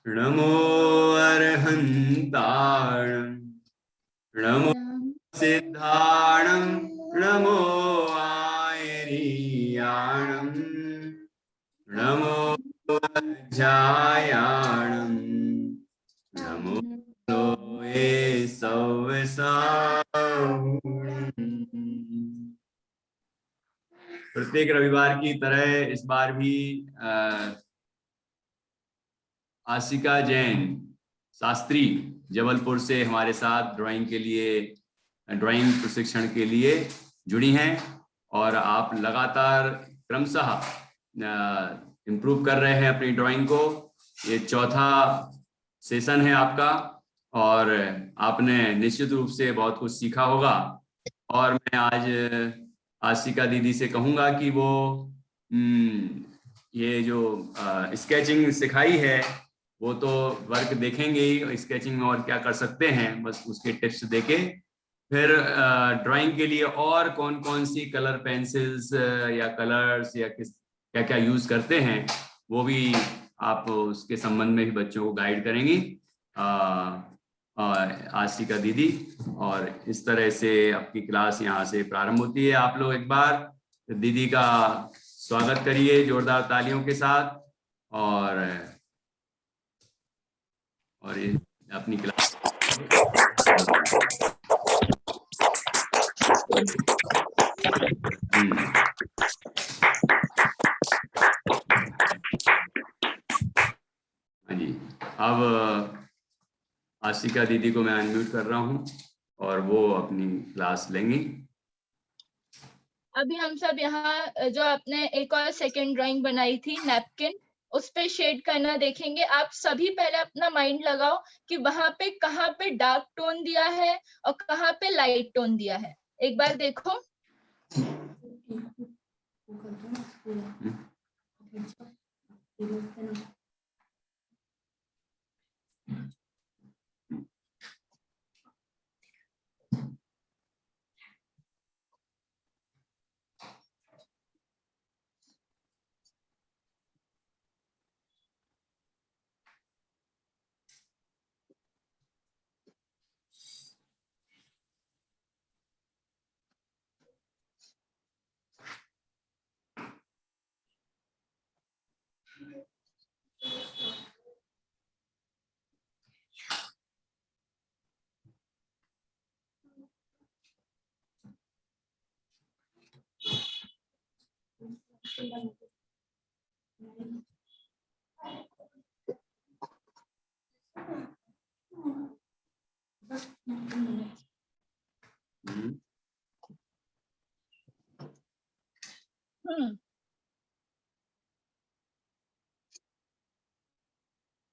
नमो अर्हन्ताणं नमो सिद्धाणं नमो आयर्याणं नमो अध्यायाणं नमो लोये सव्यसाचिन्। प्रत्येक रविवार की तरह इस बार भी आशिका जैन शास्त्री जबलपुर से हमारे साथ ड्राइंग के लिए, ड्राइंग प्रशिक्षण के लिए जुड़ी हैं और आप लगातार क्रमशः इम्प्रूव कर रहे हैं अपनी ड्राइंग को। ये चौथा सेशन है आपका और आपने निश्चित रूप से बहुत कुछ सीखा होगा। और मैं आज आशिका दीदी से कहूँगा कि वो ये जो स्केचिंग सिखाई है वो तो वर्क देखेंगे ही, स्केचिंग में और क्या कर सकते हैं बस उसके टिप्स देके फिर ड्राइंग के लिए और कौन कौन सी कलर पेंसिल्स या कलर्स या किस क्या क्या यूज करते हैं वो भी आप उसके संबंध में भी बच्चों को गाइड करेंगी आशिका दीदी। और इस तरह से आपकी क्लास यहाँ से प्रारंभ होती है। आप लोग एक बार दीदी का स्वागत करिए जोरदार तालियों के साथ और ये अपनी क्लास हाँ जी। अब आशिका दीदी को मैं अनम्यूट कर रहा हूँ और वो अपनी क्लास लेंगी। अभी हम सब यहाँ जो आपने एक और सेकंड ड्राइंग बनाई थी नैपकिन, उस पे शेड करना देखेंगे। आप सभी पहले अपना माइंड लगाओ कि वहां पे कहाँ पे डार्क टोन दिया है और कहाँ पे लाइट टोन दिया है। एक बार देखो।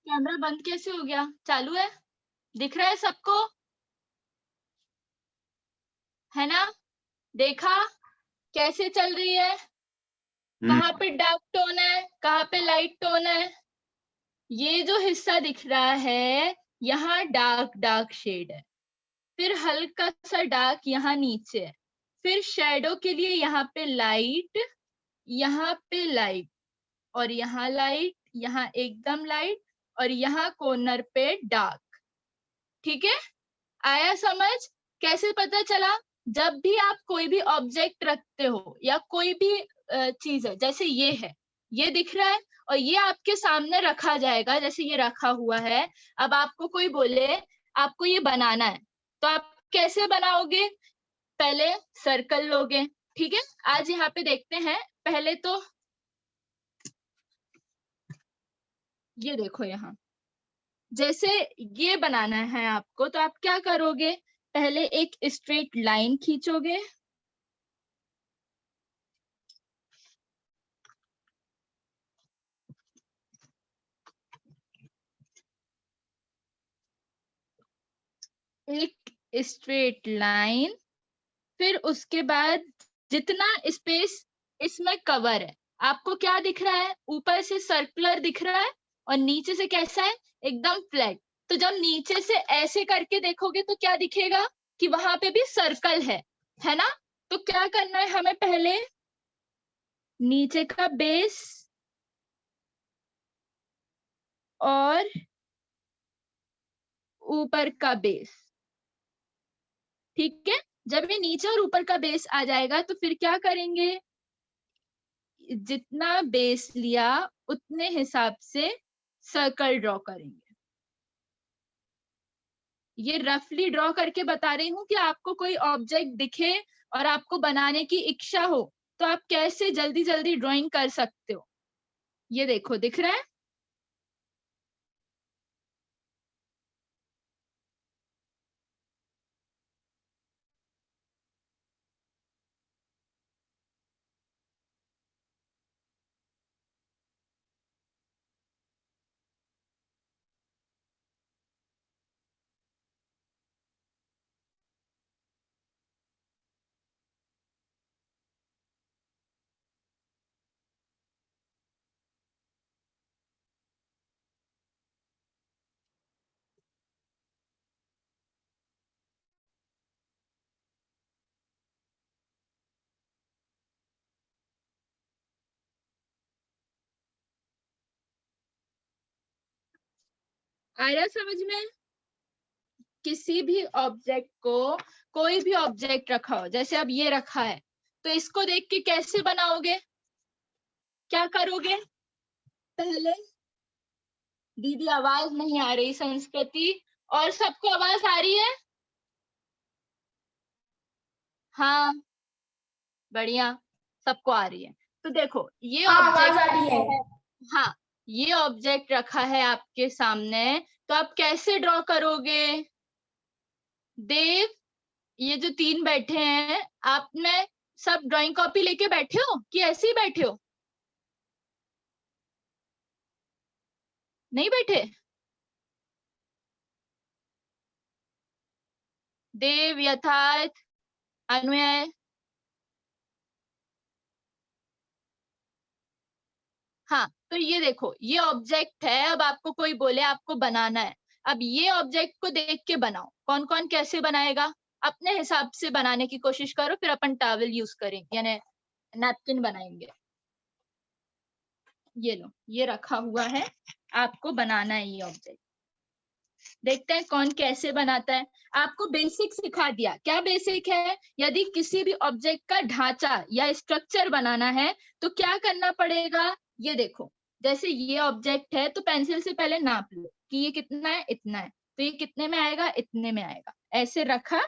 कैमरा बंद कैसे हो गया? चालू है? दिख रहा है सबको? है ना? देखा कैसे चल रही है? कहाँ पे डार्क टोन है, कहाँ पे लाइट टोन है? ये जो हिस्सा दिख रहा है यहाँ डार्क शेड है, फिर हल्का सा डार्क यहाँ नीचे है, फिर शैडो के लिए यहाँ पे लाइट, यहाँ पे लाइट और यहाँ लाइट, यहाँ एकदम लाइट और यहाँ कॉर्नर पे डार्क। ठीक है, आया समझ? कैसे पता चला? जब भी आप कोई भी ऑब्जेक्ट रखते हो या कोई भी चीज है, जैसे ये है, ये दिख रहा है और ये आपके सामने रखा जाएगा, जैसे ये रखा हुआ है। अब आपको कोई बोले आपको ये बनाना है, तो आप कैसे बनाओगे? पहले सर्कल लोगे। ठीक है, आज यहाँ पे देखते हैं। पहले तो ये देखो, यहाँ जैसे ये बनाना है आपको, तो आप क्या करोगे? पहले एक स्ट्रेट लाइन खींचोगे, एक स्ट्रेट लाइन, फिर उसके बाद जितना स्पेस इसमें कवर है, आपको क्या दिख रहा है? ऊपर से सर्कुलर दिख रहा है और नीचे से कैसा है? एकदम फ्लैट। तो जब नीचे से ऐसे करके देखोगे तो क्या दिखेगा? कि वहां पे भी सर्कल है ना? तो क्या करना है हमें? पहले नीचे का बेस और ऊपर का बेस। ठीक है, जब ये नीचे और ऊपर का बेस आ जाएगा तो फिर क्या करेंगे, जितना बेस लिया उतने हिसाब से सर्कल ड्रॉ करेंगे। ये रफली ड्रॉ करके बता रही हूँ कि आपको कोई ऑब्जेक्ट दिखे और आपको बनाने की इच्छा हो तो आप कैसे जल्दी जल्दी ड्राइंग कर सकते हो। ये देखो, दिख रहा है? आ रहा समझ में? किसी भी ऑब्जेक्ट को, कोई भी ऑब्जेक्ट रखा हो, जैसे अब ये रखा है, तो इसको देख के कैसे बनाओगे, क्या करोगे? पहले, दीदी आवाज नहीं आ रही संस्कृति, और सबको आवाज आ रही है? हाँ, बढ़िया, सबको आ रही है। तो देखो, ये आवाज आ ऑब्जेक्ट रही है। हाँ, ये ऑब्जेक्ट रखा है आपके सामने, तो आप कैसे ड्रॉ करोगे? देव, ये जो 3 बैठे हैं, आपने सब ड्राइंग कॉपी लेके बैठे हो कि ऐसे ही बैठे हो? नहीं बैठे? देव, यथार्थ, अन्वय, हाँ, तो ये देखो, ये ऑब्जेक्ट है, अब आपको कोई बोले आपको बनाना है, अब ये ऑब्जेक्ट को देख के बनाओ। कौन कौन कैसे बनाएगा? अपने हिसाब से बनाने की कोशिश करो, फिर अपन टॉवल यूज करेंगे, यानी नैपकिन बनाएंगे। ये लो, ये रखा हुआ है, आपको बनाना है ये ऑब्जेक्ट। देखते हैं कौन कैसे बनाता है। आपको बेसिक सिखा दिया। क्या बेसिक है? यदि किसी भी ऑब्जेक्ट का ढांचा या स्ट्रक्चर बनाना है तो क्या करना पड़ेगा? ये देखो, जैसे ये ऑब्जेक्ट है तो पेंसिल से पहले नाप लो कि ये कितना है, इतना है, तो ये कितने में आएगा, इतने में आएगा। ऐसे रखा।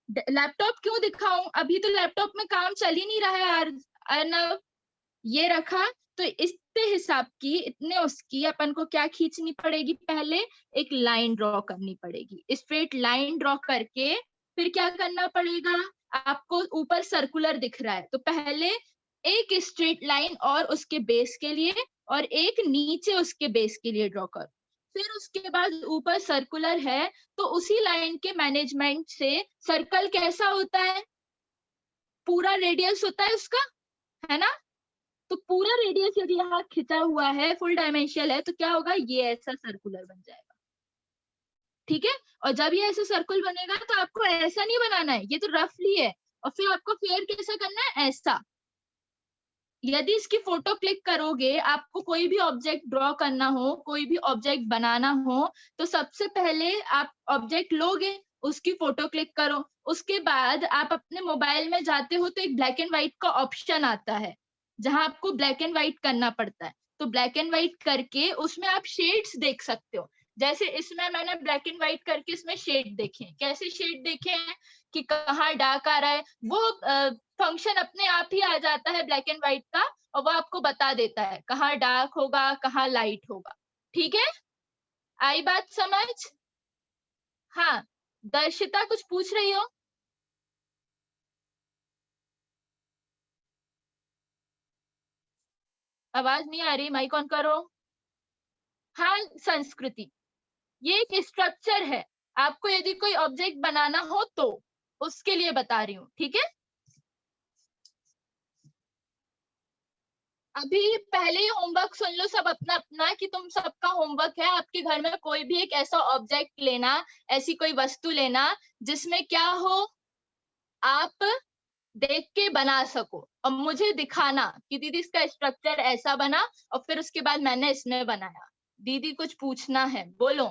लैपटॉप क्यों दिखाऊं, अभी तो लैपटॉप में काम चल ही नहीं रहा है अर्नव। ये रखा, तो इसके हिसाब की, इतने उसकी अपन को क्या खींचनी पड़ेगी, पहले एक लाइन ड्रॉ करनी पड़ेगी। स्ट्रेट लाइन ड्रॉ करके फिर क्या करना पड़ेगा, आपको ऊपर सर्कुलर दिख रहा है तो पहले एक स्ट्रेट लाइन और उसके बेस के लिए और एक नीचे उसके बेस के लिए ड्रॉ करो। फिर उसके बाद ऊपर सर्कुलर है तो उसी लाइन के मैनेजमेंट से सर्कल कैसा होता है, पूरा रेडियस होता है उसका, है ना? तो पूरा रेडियस यदि यहाँ खिंचा हुआ है, फुल डायमेंशनल है, तो क्या होगा, ये ऐसा सर्कुलर बन जाएगा। ठीक है, और जब ये ऐसा सर्कल बनेगा तो आपको ऐसा नहीं बनाना है, ये तो रफली है, और फिर आपको फेयर कैसा करना है, ऐसा। यदि इसकी फोटो क्लिक करोगे, आपको कोई भी ऑब्जेक्ट ड्रॉ करना हो, कोई भी ऑब्जेक्ट बनाना हो, तो सबसे पहले आप ऑब्जेक्ट लोगे, उसकी फोटो क्लिक करो, उसके बाद आप अपने मोबाइल में जाते हो तो एक ब्लैक एंड व्हाइट का ऑप्शन आता है जहां आपको ब्लैक एंड व्हाइट करना पड़ता है। तो ब्लैक एंड व्हाइट करके उसमें आप शेड्स देख सकते हो। जैसे इसमें मैंने ब्लैक एंड व्हाइट करके इसमें शेड देखे। कैसे शेड देखे हैं कि कहाँ डार्क आ रहा है, वो फंक्शन अपने आप ही आ जाता है ब्लैक एंड व्हाइट का, और वो आपको बता देता है कहाँ डार्क होगा, कहाँ लाइट होगा। ठीक है, आई बात समझ? हाँ, दर्शिता कुछ पूछ रही हो? आवाज नहीं आ रही, माइक ऑन करो। हाँ संस्कृति, ये एक स्ट्रक्चर है, आपको यदि कोई ऑब्जेक्ट बनाना हो तो उसके लिए बता रही हूँ। ठीक है, अभी पहले ही होमवर्क सुन लो सब अपना अपना, कि तुम सबका होमवर्क है आपके घर में कोई भी एक ऐसा ऑब्जेक्ट लेना, ऐसी कोई वस्तु लेना जिसमें क्या हो, आप देख के बना सको और मुझे दिखाना कि दीदी इसका स्ट्रक्चर ऐसा बना और फिर उसके बाद मैंने इसमें बनाया। दीदी कुछ पूछना है, बोलो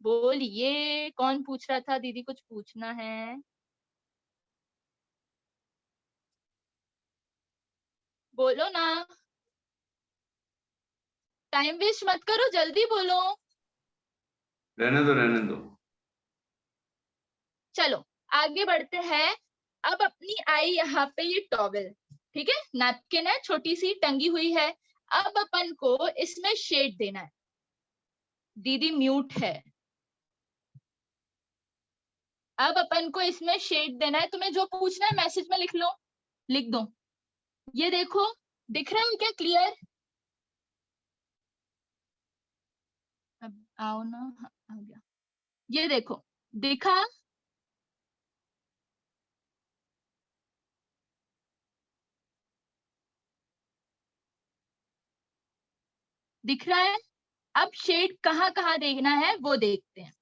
बोलिए। कौन पूछ रहा था दीदी कुछ पूछना है? बोलो ना, टाइम वेस्ट मत करो, जल्दी बोलो। रहने दो, रहने दो। चलो आगे बढ़ते हैं। अब अपनी आई यहाँ पे ये टॉवेल, ठीक है, नैपकिन है, छोटी सी टंगी हुई है। अब अपन को इसमें शेड देना है। दीदी म्यूट है। अब अपन को इसमें शेड देना है। तुम्हें जो पूछना है मैसेज में लिख लो, लिख दो। ये देखो, दिख रहा है क्या क्लियर? अब आओ ना, हाँ, आ गया। ये देखो, दिखा? दिख रहा है? अब शेड कहाँ कहाँ देखना है वो देखते हैं।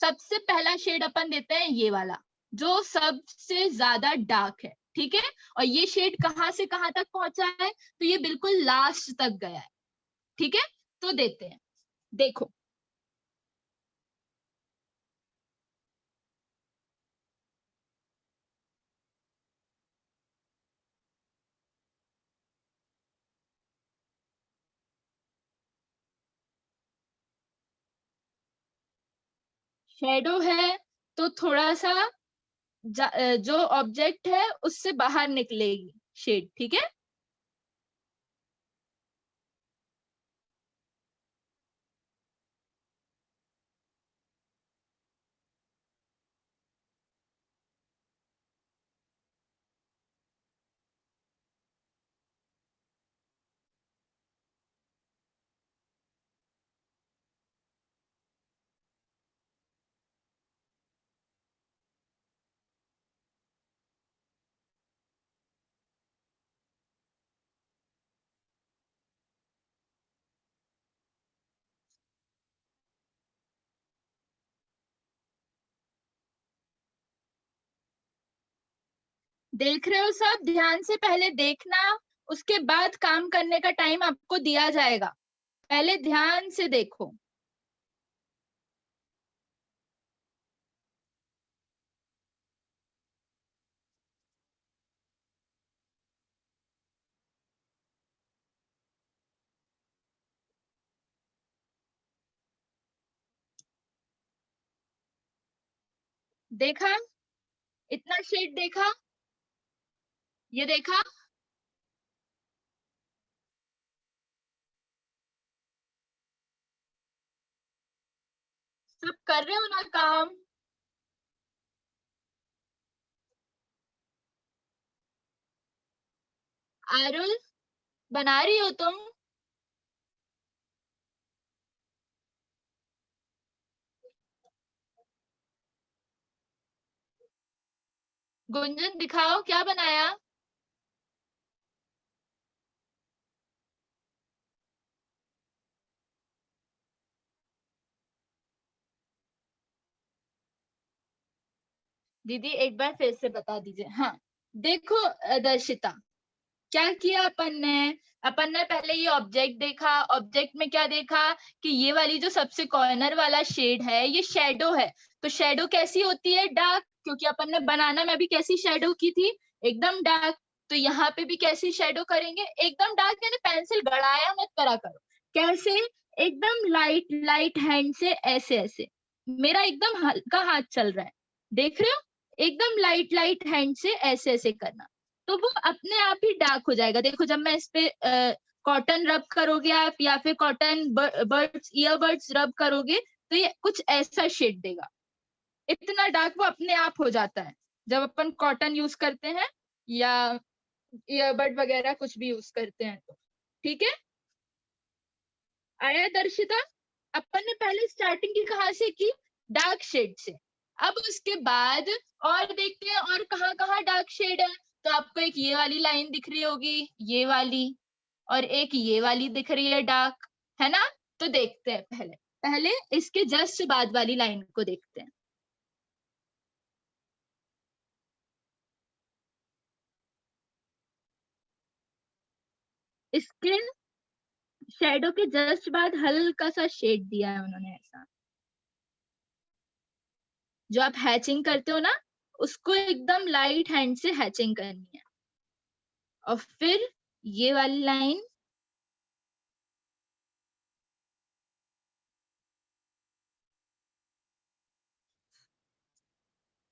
सबसे पहला शेड अपन देते हैं ये वाला, जो सबसे ज्यादा डार्क है, ठीक है। और ये शेड कहाँ से कहाँ तक पहुंचा है? तो ये बिल्कुल लास्ट तक गया है, ठीक है। तो देते हैं, देखो। शेडो है तो थोड़ा सा जो ऑब्जेक्ट है उससे बाहर निकलेगी शेड, ठीक है। देख रहे हो सब? ध्यान से पहले देखना, उसके बाद काम करने का टाइम आपको दिया जाएगा। पहले ध्यान से देखो। देखा? इतना शेड देखा? ये देखा? सब कर रहे हो ना काम? आरुल, बना रही हो तुम? गुंजन दिखाओ क्या बनाया? दीदी एक बार फिर से बता दीजिए। हाँ, देखो दर्शिता, क्या किया अपन ने पहले ये ऑब्जेक्ट देखा। ऑब्जेक्ट में क्या देखा कि ये वाली जो सबसे कॉर्नर वाला शेड है ये शेडो है। तो शेडो कैसी होती है? डार्क, क्योंकि अपन ने बनाना में भी कैसी शेडो की थी? एकदम डार्क। तो यहाँ पे भी कैसी शेडो करेंगे? एकदम डार्क, यानी पेंसिल गड़ाया मत करा करो। कैसे? एकदम लाइट लाइट हैंड से, ऐसे ऐसे। मेरा एकदम हल्का हाथ चल रहा है, देख रहे हो? एकदम लाइट लाइट हैंड से ऐसे ऐसे करना, तो वो अपने आप ही डार्क हो जाएगा। देखो, जब मैं इस पे कॉटन रब करोगे आप, या फिर कॉटन बर्ड्स ईयरबड्स रब करोगे, तो ये कुछ ऐसा शेड देगा। इतना डार्क वो अपने आप हो जाता है जब अपन कॉटन यूज करते हैं, या ईयरबड वगैरह कुछ भी यूज करते हैं तो। ठीक है, आया दर्शिता? अपन ने पहले स्टार्टिंग की कहाँ से की? डार्क शेड से। अब उसके बाद और देखते हैं और कहाँ कहाँ डार्क शेड है। तो आपको एक ये वाली लाइन दिख रही होगी, ये वाली, और एक ये वाली दिख रही है डार्क, है ना? तो देखते हैं, पहले पहले इसके जस्ट बाद वाली लाइन को देखते हैं। इसके शैडो के जस्ट बाद हल्का सा शेड दिया है उन्होंने ऐसा। जो आप हैचिंग करते हो ना, उसको एकदम लाइट हैंड से हैचिंग करनी है। और फिर ये वाली लाइन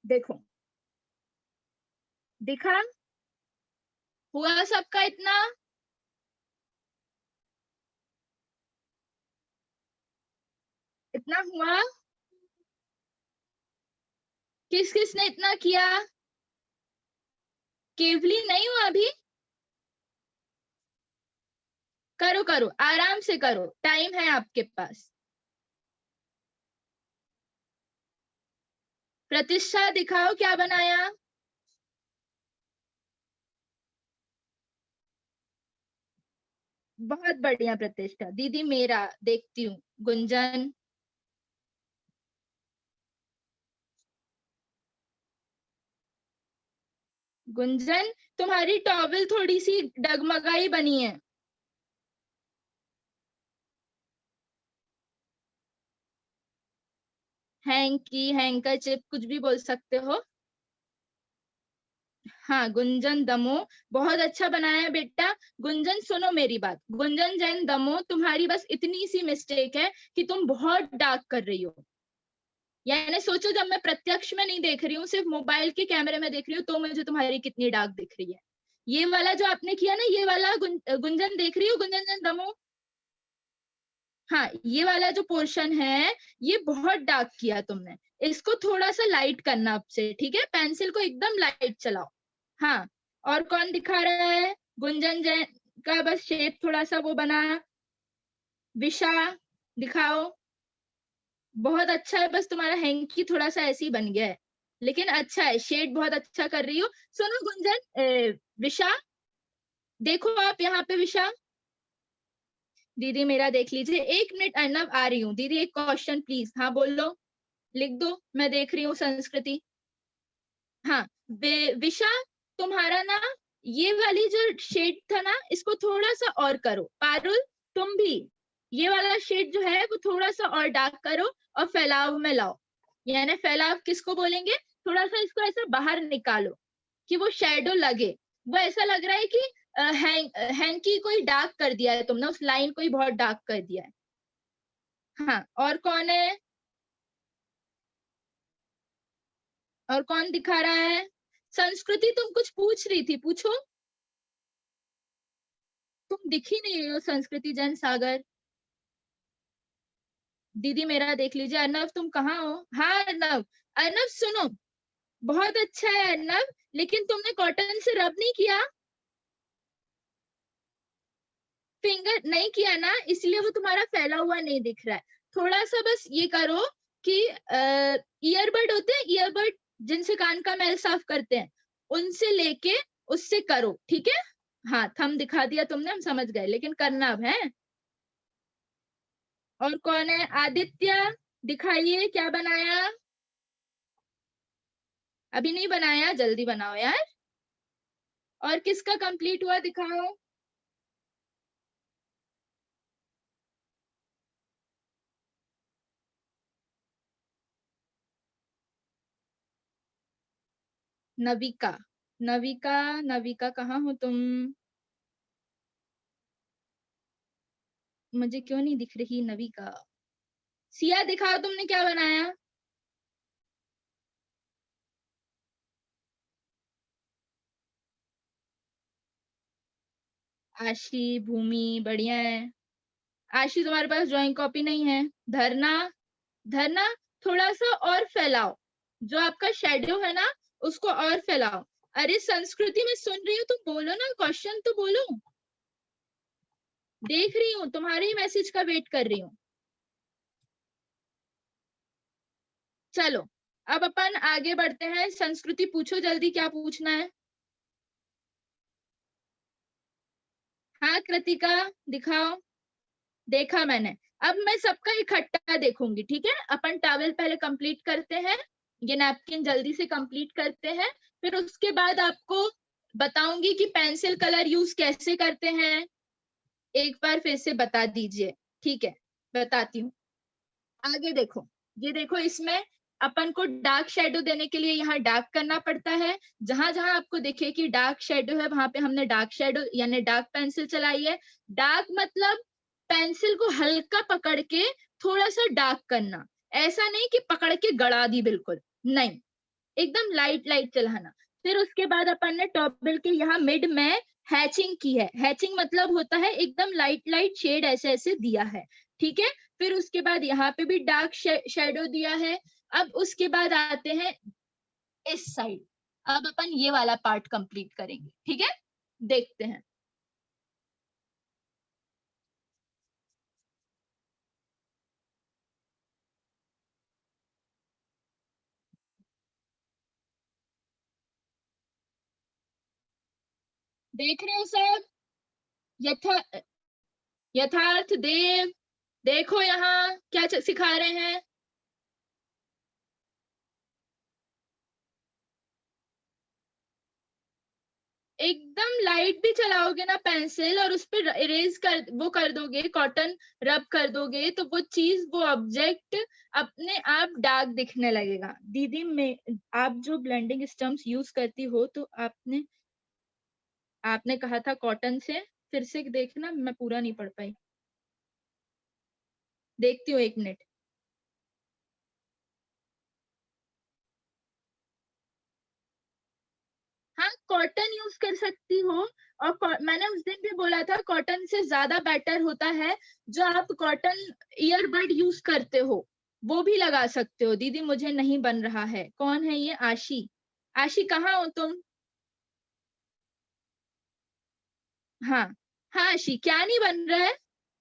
देखो, दिखा? हुआ सबका इतना? इतना हुआ? किस किस ने इतना किया? केवली नहीं हुआ अभी? करो करो, आराम से करो, टाइम है आपके पास। प्रतिष्ठा दिखाओ क्या बनाया? बहुत बढ़िया प्रतिष्ठा। दीदी मेरा देखती हूँ। गुंजन, गुंजन तुम्हारी टॉवल थोड़ी सी डगमगाई बनी है। हैंकी, हैंकरचिप, कुछ भी बोल सकते हो। हाँ, गुंजन दमो बहुत अच्छा बनाया है बेटा। गुंजन सुनो मेरी बात, गुंजन जैन दमो, तुम्हारी बस इतनी सी मिस्टेक है कि तुम बहुत डार्क कर रही हो। यानी सोचो, जब मैं प्रत्यक्ष में नहीं देख रही हूँ, सिर्फ मोबाइल के कैमरे में देख रही हूँ, तो मुझे तुम्हारी कितनी डार्क दिख रही है। ये वाला जो आपने किया ना, ये वाला गुंजन देख रही हो, गुंजन जैन दमो? हाँ, ये वाला जो पोर्शन है, ये बहुत डार्क किया तुमने। इसको थोड़ा सा लाइट करना आपसे, ठीक है? पेंसिल को एकदम लाइट चलाओ। हाँ, और कौन दिखा रहा है? गुंजन जैन का बस शेप थोड़ा सा वो बना। विशा दिखाओ। बहुत अच्छा है, बस तुम्हारा हैंकी थोड़ा सा ऐसे ही बन गया है, लेकिन अच्छा है, शेड बहुत अच्छा कर रही हो। सुनो गुंजन, विशा देखो आप यहाँ पे। विशा दीदी मेरा देख लीजिए। 1 मिनट अर्नव, आ रही हूँ दीदी। एक क्वेश्चन प्लीज। हाँ बोलो, लिख दो, मैं देख रही हूँ। संस्कृति, हाँ। विशा तुम्हारा ना, ये वाली जो शेड था ना, इसको थोड़ा सा और करो। पारुल तुम भी ये वाला शेड जो है वो थोड़ा सा और डार्क करो और फैलाव में लाओ। यानी फैलाव किसको बोलेंगे? थोड़ा सा इसको ऐसा बाहर निकालो कि वो शेडो लगे। वो ऐसा लग रहा है कि हैंकी कोई डार्क कर दिया है तुमने, उस लाइन को ही बहुत डार्क कर दिया है। हाँ, और कौन है? और कौन दिखा रहा है? संस्कृति तुम कुछ पूछ रही थी, पूछो। तुम दिख ही नहीं रही हो संस्कृति जैन सागर। दीदी मेरा देख लीजिए। अर्नव तुम कहाँ हो? हाँ अर्नव, अर्नव सुनो, बहुत अच्छा है अर्नव, लेकिन तुमने कॉटन से रब नहीं किया, फिंगर नहीं किया ना, इसलिए वो तुम्हारा फैला हुआ नहीं दिख रहा है। थोड़ा सा बस ये करो कि ईयरबड होते हैं, ईयरबड जिनसे कान का मैल साफ करते हैं, उनसे लेके उससे करो, ठीक है? हाँ, थंब दिखा दिया तुमने, हम समझ गए, लेकिन करना अब है। और कौन है? आदित्य दिखाइए क्या बनाया। अभी नहीं बनाया, जल्दी बनाओ यार। और किसका कंप्लीट हुआ दिखाओ। नविका, नविका, नविका कहाँ हो तुम? मुझे क्यों नहीं दिख रही नविका? सिया दिखाओ तुमने क्या बनाया। आशी, भूमि बढ़िया है। आशी तुम्हारे पास ड्राइंग कॉपी नहीं है। धरना, धरना थोड़ा सा और फैलाओ, जो आपका शेडो है ना, उसको और फैलाओ। अरे संस्कृति में सुन रही हूँ, तुम बोलो ना, क्वेश्चन तो बोलो। देख रही हूँ, तुम्हारे ही मैसेज का वेट कर रही हूँ। चलो अब अपन आगे बढ़ते हैं। संस्कृति पूछो जल्दी, क्या पूछना है। हाँ कृतिका दिखाओ। देखा मैंने। अब मैं सबका इकट्ठा देखूंगी, ठीक है? अपन टॉवल पहले कंप्लीट करते हैं, ये नैपकिन जल्दी से कंप्लीट करते हैं, फिर उसके बाद आपको बताऊंगी कि पेंसिल कलर यूज कैसे करते हैं। एक बार फिर से बता दीजिए। ठीक है, बताती हूँ। आगे देखो, ये देखो, इसमें अपन को डार्क शेडो देने के लिए यहाँ डार्क करना पड़ता है। जहां जहां आपको दिखे कि डार्क शेडो है, वहां पे हमने डार्क शेडो यानी डार्क पेंसिल चलाई है। डार्क मतलब पेंसिल को हल्का पकड़ के थोड़ा सा डार्क करना, ऐसा नहीं कि पकड़ के गड़ा दी, बिल्कुल नहीं, एकदम लाइट लाइट चलाना। फिर उसके बाद अपन ने टॉप बिल के यहाँ मिड में हैचिंग की है। हैचिंग मतलब होता है एकदम लाइट लाइट शेड ऐसे ऐसे दिया है। ठीक है, फिर उसके बाद यहाँ पे भी डार्क शेडो दिया है। अब उसके बाद आते हैं इस साइड। अब अपन ये वाला पार्ट कंप्लीट करेंगे। ठीक है, देखते हैं। देख रहे हो सब? यथा यथार्थ देव, देखो यहाँ क्या सिखा रहे हैं। एकदम लाइट भी चलाओगे ना पेंसिल और उस पर इरेज कर वो कर दोगे, कॉटन रब कर दोगे, तो वो चीज, वो ऑब्जेक्ट अपने आप डार्क दिखने लगेगा। दीदी में आप जो ब्लेंडिंग स्टम्प्स यूज करती हो, तो आपने कहा था कॉटन से, फिर से देखना, मैं पूरा नहीं पढ़ पाई। देखती हूँ, एक मिनट। हाँ, कॉटन यूज कर सकती हो। और मैंने उस दिन भी बोला था कॉटन से ज्यादा बेटर होता है जो आप कॉटन ईयरबड यूज करते हो, वो भी लगा सकते हो। दीदी मुझे नहीं बन रहा है, कौन है ये? आशी। आशी कहाँ हो तुम? हाँ, हाँ आशी, क्या नहीं बन रहा है?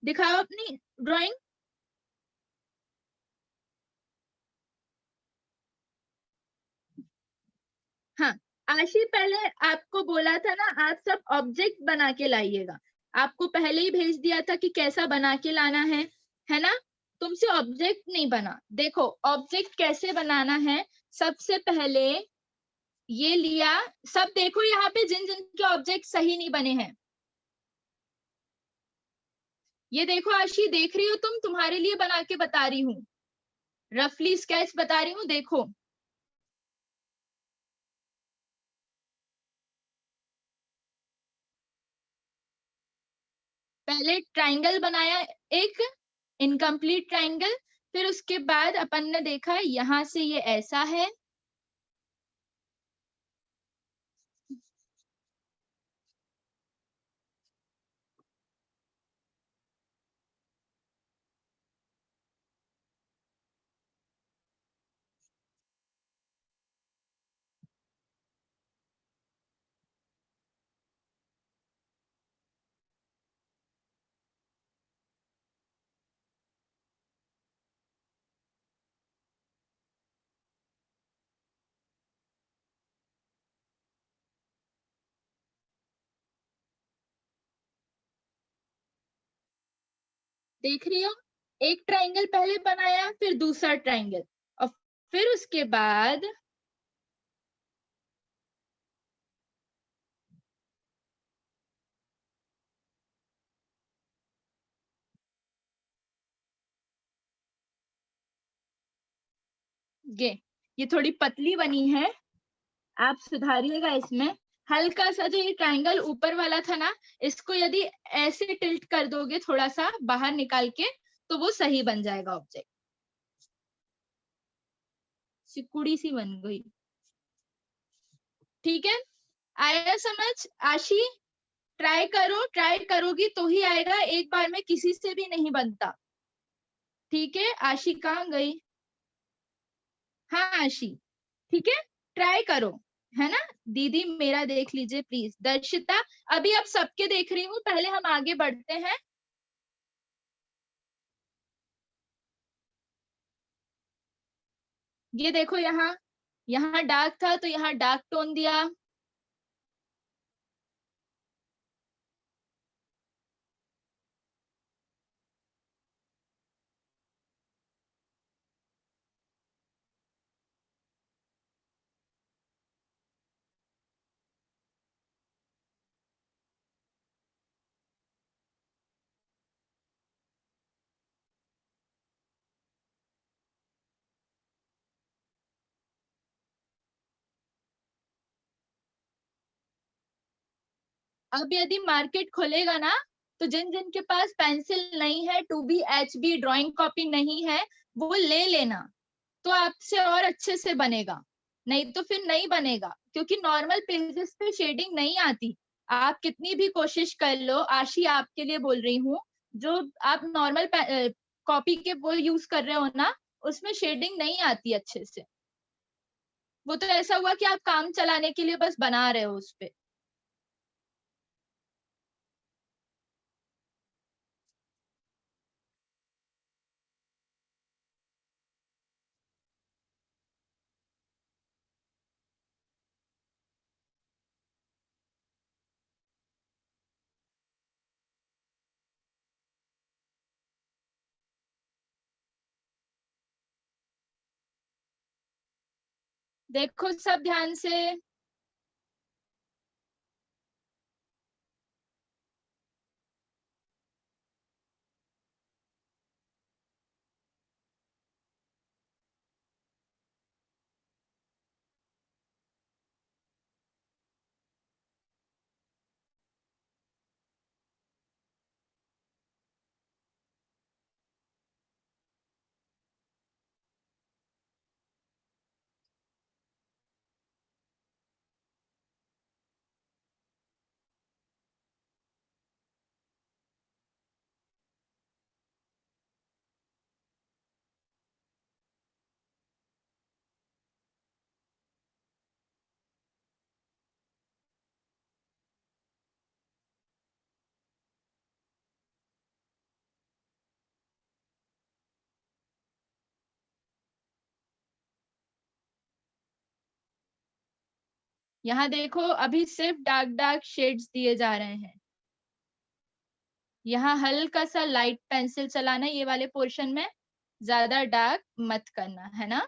दिखाओ अपनी ड्राइंग। हाँ, आशी, पहले आपको बोला था ना, आप सब ऑब्जेक्ट बना के लाइएगा। आपको पहले ही भेज दिया था कि कैसा बना के लाना है ना? तुमसे ऑब्जेक्ट नहीं बना। देखो ऑब्जेक्ट कैसे बनाना है। सबसे पहले ये लिया, सब देखो यहाँ पे जिन जिन के ऑब्जेक्ट सही नहीं बने हैं। ये देखो आशी, देख रही हो तुम? तुम्हारे लिए बना के बता रही हूँ, रफली स्केच बता रही हूँ, देखो। पहले ट्राइंगल बनाया, एक इनकम्प्लीट ट्राइंगल। फिर उसके बाद अपन ने देखा यहां से ये ऐसा है। देख रही हो? एक ट्राइंगल पहले बनाया, फिर दूसरा ट्राइंगल, और फिर उसके बाद ये थोड़ी पतली बनी है, आप सुधारिएगा इसमें। हल्का सा जो ये ट्राइंगल ऊपर वाला था ना, इसको यदि ऐसे टिल्ट कर दोगे थोड़ा सा बाहर निकाल के, तो वो सही बन जाएगा ऑब्जेक्ट। सिकुड़ी सी बन गई। ठीक है, आया समझ? आशी, ट्राई करो, ट्राई करोगी तो ही आएगा, एक बार में किसी से भी नहीं बनता। ठीक है, आशी कहाँ गई? हाँ आशी, ठीक है, ट्राई करो, है ना? दीदी मेरा देख लीजिए प्लीज। दर्शिता, अभी आप सबके देख रही हूँ, पहले हम आगे बढ़ते हैं। ये देखो, यहाँ यहाँ डार्क था तो यहाँ डार्क टोन दिया। अब यदि मार्केट खुलेगा ना, तो जिन जिन के पास पेंसिल नहीं है, 2B HB ड्राइंग कॉपी नहीं है, वो ले लेना, तो आपसे और अच्छे से बनेगा। नहीं तो फिर नहीं बनेगा, क्योंकि नॉर्मल पेजेस पे शेडिंग नहीं आती। आप कितनी भी कोशिश कर लो, आशी आपके लिए बोल रही हूँ, जो आप नॉर्मल कॉपी के वो यूज कर रहे हो ना, उसमें शेडिंग नहीं आती अच्छे से। वो तो ऐसा हुआ कि आप काम चलाने के लिए बस बना रहे हो उस पे। देखो सब ध्यान से। यहाँ देखो, अभी सिर्फ डार्क डार्क शेड्स दिए जा रहे हैं। यहाँ हल्का सा लाइट पेंसिल चलाना ये वाले पोर्शन में, ज्यादा डार्क मत करना, है ना।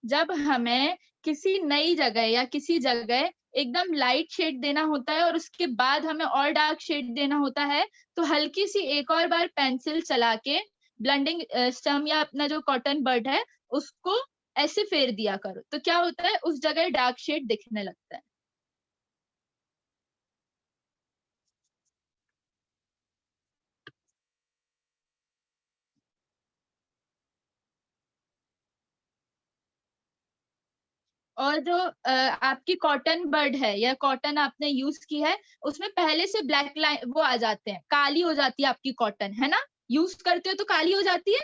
जब हमें किसी नई जगह या किसी जगह एकदम लाइट शेड देना होता है और उसके बाद हमें और डार्क शेड देना होता है, तो हल्की सी एक और बार पेंसिल चला के ब्लेंडिंग स्टम या अपना जो कॉटन बड है उसको ऐसे फेर दिया करो, तो क्या होता है, उस जगह डार्क शेड दिखने लगता है। और जो आपकी कॉटन बड है या कॉटन आपने यूज की है, उसमें पहले से ब्लैक लाइन वो आ जाते हैं, काली हो जाती है आपकी कॉटन, है ना। यूज करते हो तो काली हो जाती है।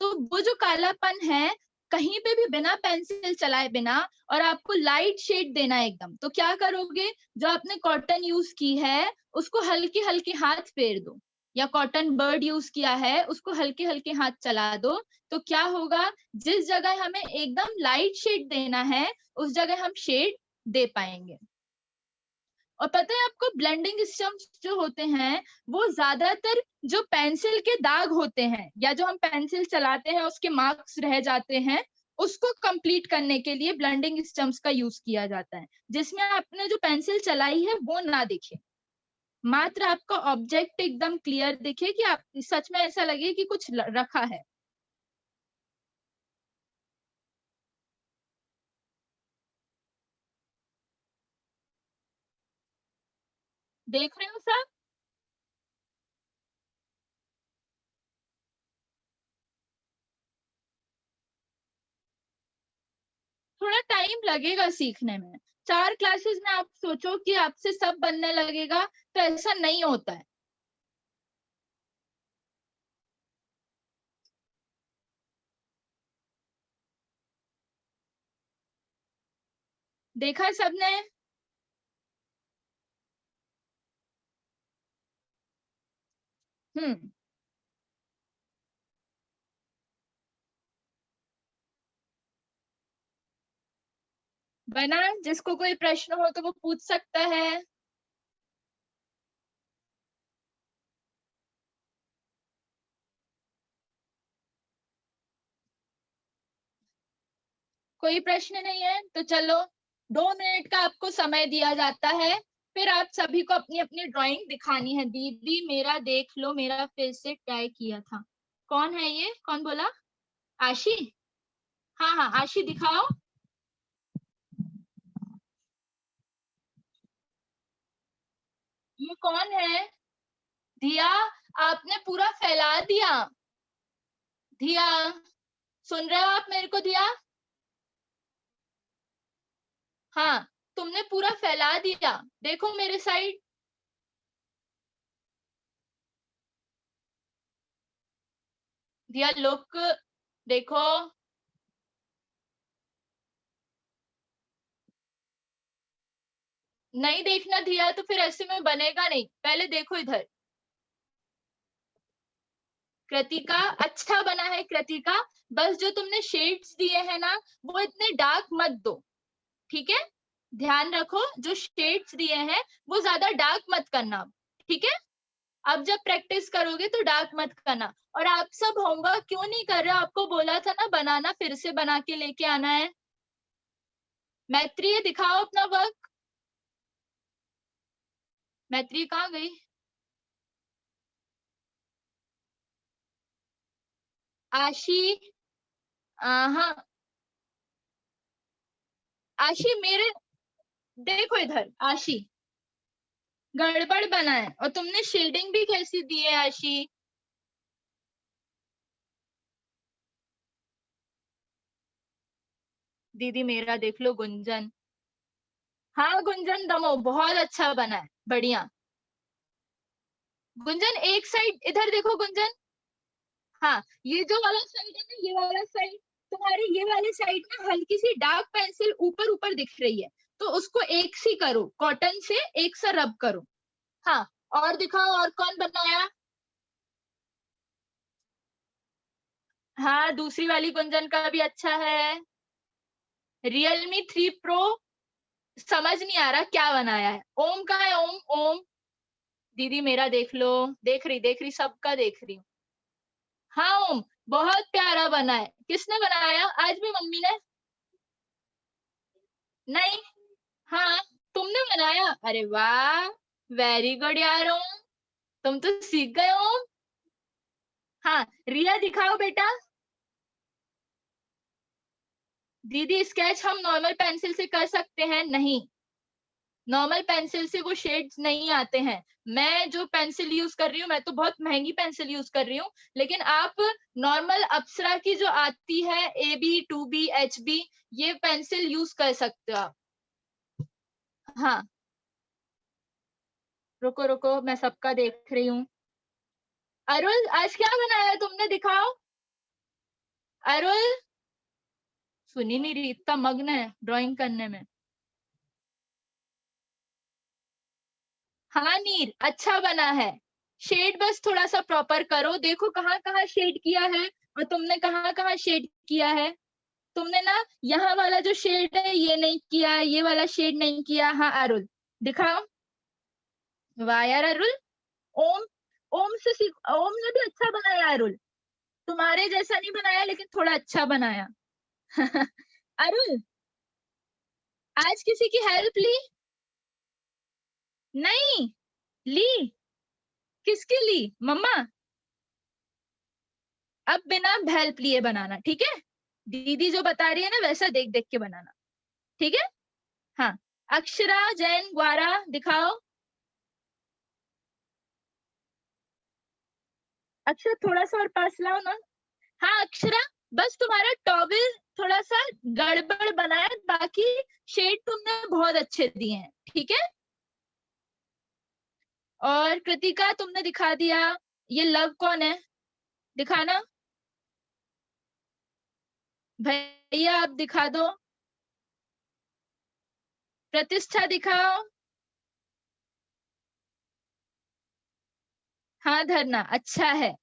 तो वो जो कालापन है, कहीं पे भी बिना पेंसिल चलाए बिना, और आपको लाइट शेड देना है एकदम, तो क्या करोगे, जो आपने कॉटन यूज की है उसको हल्के हल्के हाथ फेर दो, या कॉटन बर्ड यूज किया है उसको हल्के हल्के हाथ चला दो। तो क्या होगा, जिस जगह हमें एकदम लाइट शेड देना है उस जगह हम शेड दे पाएंगे। और पता है आपको, ब्लेंडिंग स्टम्प्स जो होते हैं वो ज्यादातर जो पेंसिल के दाग होते हैं या जो हम पेंसिल चलाते हैं उसके मार्क्स रह जाते हैं, उसको कंप्लीट करने के लिए ब्लेंडिंग स्टम्प्स का यूज किया जाता है, जिसमें आपने जो पेंसिल चलाई है वो ना दिखे, मात्र आपका ऑब्जेक्ट एकदम क्लियर दिखे, कि आप सच में ऐसा लगे कि कुछ रखा है। देख रहे हो सब। थोड़ा टाइम लगेगा सीखने में। 4 क्लासेस में आप सोचो कि आपसे सब बनने लगेगा, तो ऐसा नहीं होता है। देखा सबने। हम्म। बना? जिसको कोई प्रश्न हो तो वो पूछ सकता है। कोई प्रश्न नहीं है तो चलो 2 मिनट का आपको समय दिया जाता है, फिर आप सभी को अपनी अपनी ड्राइंग दिखानी है। दीदी मेरा देख लो, मेरा फिर से ट्राई किया था। कौन है ये? कौन बोला? आशी? हाँ हाँ आशी दिखाओ। ये कौन है? धिया, आपने पूरा फैला दिया। धिया, सुन रहे हो आप मेरे को? धिया, हाँ, तुमने पूरा फैला दिया। देखो मेरे साइड। धिया लुक, देखो। नहीं देखना धिया तो फिर ऐसे में बनेगा नहीं, पहले देखो इधर। कृतिका, अच्छा बना है कृतिका, बस जो तुमने शेड्स दिए हैं ना वो इतने डार्क मत दो, ठीक है? ध्यान रखो, जो शेड्स दिए हैं वो ज्यादा डार्क मत करना, ठीक है? अब जब प्रैक्टिस करोगे तो डार्क मत करना। और आप सब होमवर्क क्यों नहीं कर रहे हो? आपको बोला था ना बनाना, फिर से बना के लेके आना है। मैत्री दिखाओ अपना वर्क। मैत्री कहाँ गई? आशी, हाँ आशी मेरे, देखो इधर आशी, गड़बड़ बना है और तुमने शेडिंग भी कैसी दी है आशी? दीदी मेरा देख लो गुंजन। हाँ गुंजन दमो, बहुत अच्छा बना है, बढ़िया। गुंजन एक साइड इधर देखो गुंजन। हाँ, ये जो वाला साइड है ना, ये वाला साइड, तुम्हारे ये वाले साइड में हल्की सी डार्क पेंसिल ऊपर ऊपर दिख रही है, तो उसको एक सी करो, कॉटन से एक सा रब करो। हाँ, और दिखाओ और कौन बनाया? हाँ, दूसरी वाली गुंजन का भी अच्छा है। Realme 3 Pro, समझ नहीं आ रहा क्या बनाया है। ओम का है? ओम, ओम दीदी मेरा देख लो। देख रही सबका देख रही हूँ। हाँ ओम, बहुत प्यारा बना है। किसने बनाया? आज भी मम्मी ने? नहीं, हाँ तुमने बनाया? अरे वाह, वेरी गुड यार ओम, तुम तो सीख गए ओम। हाँ रिया दिखाओ बेटा। दीदी स्केच हम नॉर्मल पेंसिल से कर सकते हैं? नहीं, नॉर्मल पेंसिल से वो शेड्स नहीं आते हैं। मैं जो पेंसिल यूज कर रही हूँ, मैं तो बहुत महंगी पेंसिल यूज कर रही हूँ, लेकिन आप नॉर्मल अप्सरा की जो आती है AB 2B HB, ये पेंसिल यूज कर सकते हो आप। हाँ, रुको रुको मैं सबका देख रही हूँ। अरुल आज क्या बनाया तुमने? दिखाओ। अरुल, सुनी नहीं रही, इतना मग्न है ड्राइंग करने में। हाँ नीर, अच्छा बना है। शेड बस थोड़ा सा प्रॉपर करो, देखो कहाँ कहाँ शेड किया है और तुमने कहाँ कहाँ शेड किया है। तुमने ना यहाँ वाला जो शेड है ये नहीं किया, ये वाला शेड नहीं किया। हाँ अरुल दिखाओ। वाह यार अरुल, ओम, ओम से सीख, ओम ने भी अच्छा बनाया अरुल। तुम्हारे जैसा नहीं बनाया लेकिन थोड़ा अच्छा बनाया। अरुल, आज किसी की हेल्प ली? नहीं ली? किसकी ली? मम्मा? अब बिना हेल्प लिए बनाना, ठीक है? दीदी जो बता रही है ना वैसा देख देख के बनाना, ठीक है? हाँ, अक्षरा जैन ग्वारा दिखाओ। अक्षरा थोड़ा सा और पास लाओ ना। हाँ अक्षरा, बस तुम्हारा टॉवेल थोड़ा सा गड़बड़ बना है, बाकी शेड तुमने बहुत अच्छे दिए हैं, ठीक है? और कृतिका तुमने दिखा दिया। ये लव कौन है? दिखाना। भैया आप दिखा दो। प्रतिष्ठा दिखाओ। हाँ धरना, अच्छा है।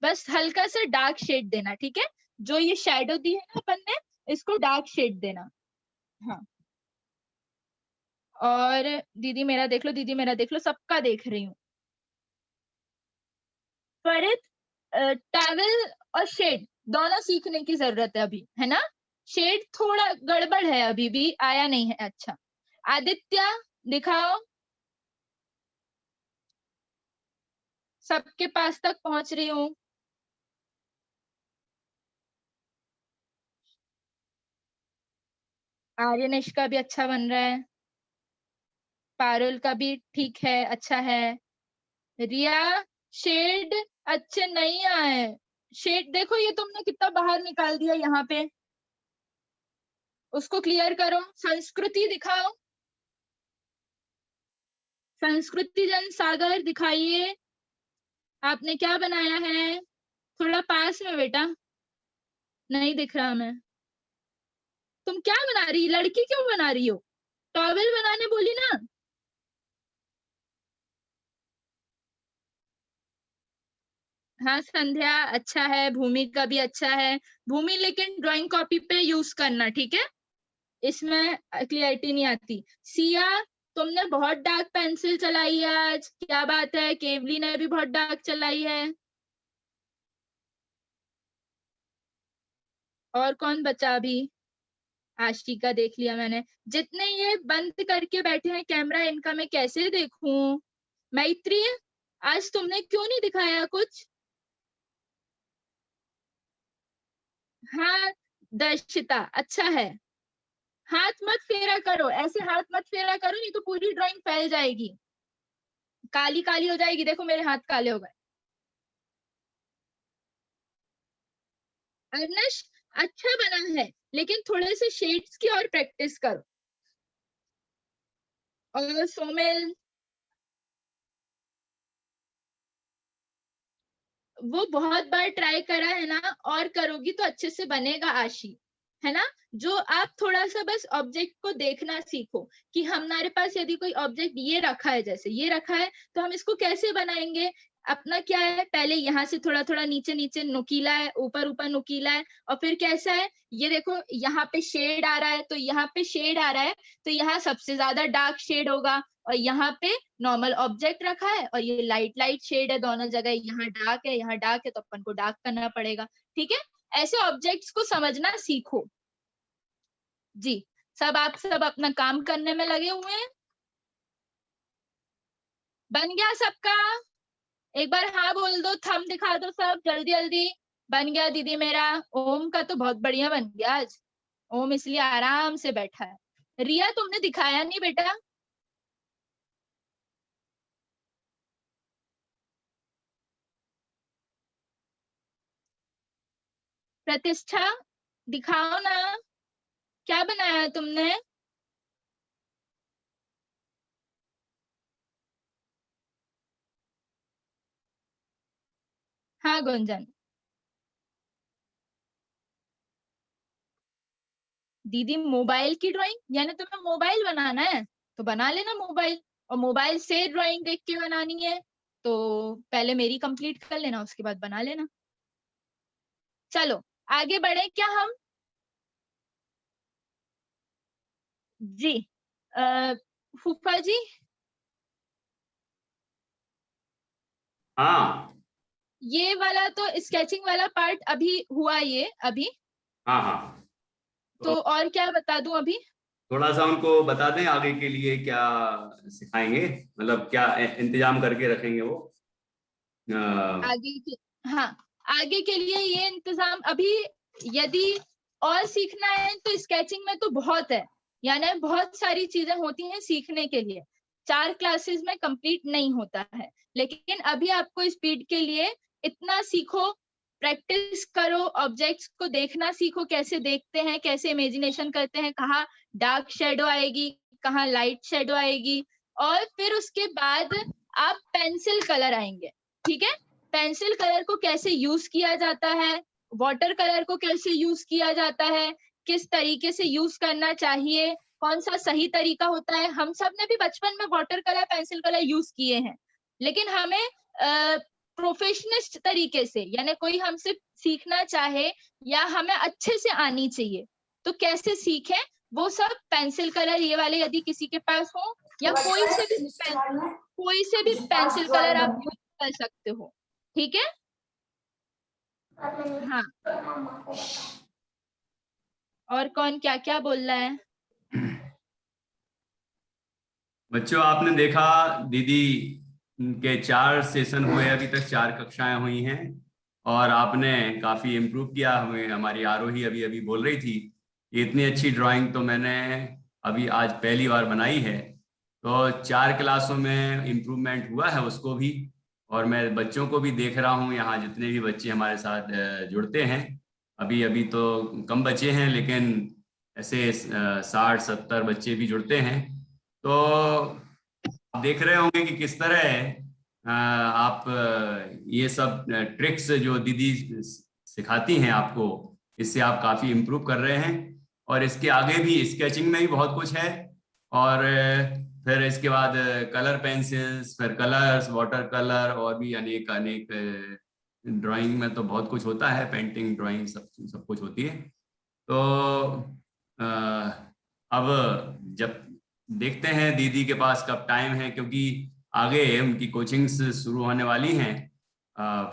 बस हल्का सा डार्क शेड देना, ठीक है? जो ये शेडो दी है ना अपन ने, इसको डार्क शेड देना। हाँ, और दीदी मेरा देख लो, दीदी मेरा देख लो, सबका देख रही हूँ। त्वरित टॉवल और शेड दोनों सीखने की जरूरत है अभी, है ना? शेड थोड़ा गड़बड़ है, अभी भी आया नहीं है। अच्छा, आदित्य दिखाओ, सबके पास तक पहुंच रही हूँ। आर्यनेश का भी अच्छा बन रहा है, पारुल का भी ठीक है, अच्छा है। रिया, शेड अच्छे नहीं आए। शेड देखो, ये तुमने कितना बाहर निकाल दिया यहाँ पे, उसको क्लियर करो। संस्कृति दिखाओ, संस्कृति जन सागर दिखाइए, आपने क्या बनाया है? थोड़ा पास में बेटा, नहीं दिख रहा मैं। तुम क्या बना रही, लड़की क्यों बना रही हो? टॉवेल बनाने बोली ना। हाँ संध्या अच्छा है, भूमि का भी अच्छा है। भूमि लेकिन ड्राइंग कॉपी पे यूज करना, ठीक है? इसमें क्लियरिटी नहीं आती। सिया, तुमने बहुत डार्क पेंसिल चलाई है आज, क्या बात है? केवली ने भी बहुत डार्क चलाई है। और कौन बचा अभी? आशिका देख लिया मैंने। जितने ये बंद करके बैठे हैं कैमरा, इनका मैं कैसे देखूं? मैत्री, आज तुमने क्यों नहीं दिखाया कुछ? हाँ दर्शिता अच्छा है। हाथ मत फेरा करो, ऐसे हाथ मत फेरा करो, नहीं तो पूरी ड्राइंग फैल जाएगी, काली काली हो जाएगी। देखो मेरे हाथ काले हो गए। अर्नश अच्छा बना है, लेकिन थोड़े से शेड्स की और प्रैक्टिस करो। और सोमेल, वो बहुत बार ट्राई करा है ना, और करोगी तो अच्छे से बनेगा आशी, है ना? जो आप थोड़ा सा बस ऑब्जेक्ट को देखना सीखो कि हमारे पास यदि कोई ऑब्जेक्ट ये रखा है, जैसे ये रखा है, तो हम इसको कैसे बनाएंगे? अपना क्या है, पहले यहाँ से थोड़ा थोड़ा नीचे नीचे नुकीला है, ऊपर ऊपर नुकीला है, और फिर कैसा है, ये देखो यहाँ पे शेड आ रहा है, तो यहाँ पे शेड आ रहा है, तो यहाँ सबसे ज्यादा डार्क शेड होगा, और यहाँ पे नॉर्मल ऑब्जेक्ट रखा है और ये लाइट लाइट शेड है, दोनों जगह यहाँ डार्क है, यहाँ डार्क है, तो अपन को डार्क करना पड़ेगा। ठीक है? ऐसे ऑब्जेक्ट्स को समझना सीखो। जी, सब आप सब अपना काम करने में लगे हुए हैं। बन गया सबका? एक बार हाँ बोल दो, थंब दिखा दो सब जल्दी जल्दी। बन गया दीदी मेरा। ओम का तो बहुत बढ़िया बन गया आज, ओम इसलिए आराम से बैठा है। रिया तुमने दिखाया नहीं बेटा। प्रतिष्ठा दिखाओ ना, क्या बनाया तुमने? हाँ गुंजन। दीदी मोबाइल की ड्राइंग, यानी तुम्हें मोबाइल बनाना है तो बना लेना मोबाइल, और मोबाइल से ड्राइंग देख के बनानी है तो पहले मेरी कंप्लीट कर लेना, उसके बाद बना लेना। चलो आगे बढ़े क्या हम? जी, फूफा जी। हाँ ये वाला तो स्केचिंग वाला पार्ट अभी हुआ, ये अभी हाँ हाँ, तो तो और क्या बता दूं अभी? थोड़ा सा उनको बता दें आगे के लिए क्या सिखाएंगे, मतलब क्या इंतजाम करके रखेंगे वो। अ, आगे के, हाँ, आगे के लिए ये इंतजाम अभी, यदि और सीखना है तो स्केचिंग में तो बहुत है, यानी बहुत सारी चीजें होती हैं सीखने के लिए, 4 क्लासेस में कंप्लीट नहीं होता है। लेकिन अभी आपको स्पीड के लिए इतना सीखो, प्रैक्टिस करो, ऑब्जेक्ट्स को देखना सीखो, कैसे देखते हैं, कैसे इमेजिनेशन करते हैं, कहाँ डार्क शेडो आएगी, कहाँ लाइट शेडो आएगी, और फिर उसके बाद आप पेंसिल कलर आएंगे। ठीक है? पेंसिल कलर को कैसे यूज किया जाता है, वाटर कलर को कैसे यूज किया जाता है, किस तरीके से यूज करना चाहिए, कौन सा सही तरीका होता है। हम सब ने भी बचपन में water colour pencil colour use किए हैं, लेकिन हमें प्रोफेशनिस्ट तरीके से, यानी कोई हमसे सीखना चाहे या हमें अच्छे से आनी चाहिए, तो कैसे सीखें, वो सब पेंसिल कलर ये वाले यदि किसी के पास हो, या कोई से भी पेंसिल कलर आप यूज कर सकते हो, ठीक है। हाँ, और कौन क्या क्या बोल रहा है? बच्चों आपने देखा दीदी के 4 सेशन हुए, अभी तक 4 कक्षाएं हुई हैं और आपने काफी इम्प्रूव किया। हमें हमारी आरोही अभी अभी बोल रही थी इतनी अच्छी ड्राइंग तो मैंने अभी आज पहली बार बनाई है। तो 4 क्लासों में इम्प्रूवमेंट हुआ है उसको भी, और मैं बच्चों को भी देख रहा हूँ यहाँ जितने भी बच्चे हमारे साथ जुड़ते हैं। अभी अभी तो कम बच्चे हैं लेकिन ऐसे 60-70 बच्चे भी जुड़ते हैं। तो आप देख रहे होंगे कि किस तरह आप ये सब ट्रिक्स जो दीदी सिखाती हैं आपको, इससे आप काफी इम्प्रूव कर रहे हैं। और इसके आगे भी स्केचिंग में भी बहुत कुछ है, और फिर इसके बाद कलर पेंसिल्स, फिर कलर्स, वाटर कलर, और भी अनेक अनेक ड्राइंग में तो बहुत कुछ होता है, पेंटिंग, ड्राइंग, सब कुछ होती है। तो अब जब देखते हैं दीदी के पास कब टाइम है, क्योंकि आगे उनकी कोचिंग्स शुरू होने वाली हैं।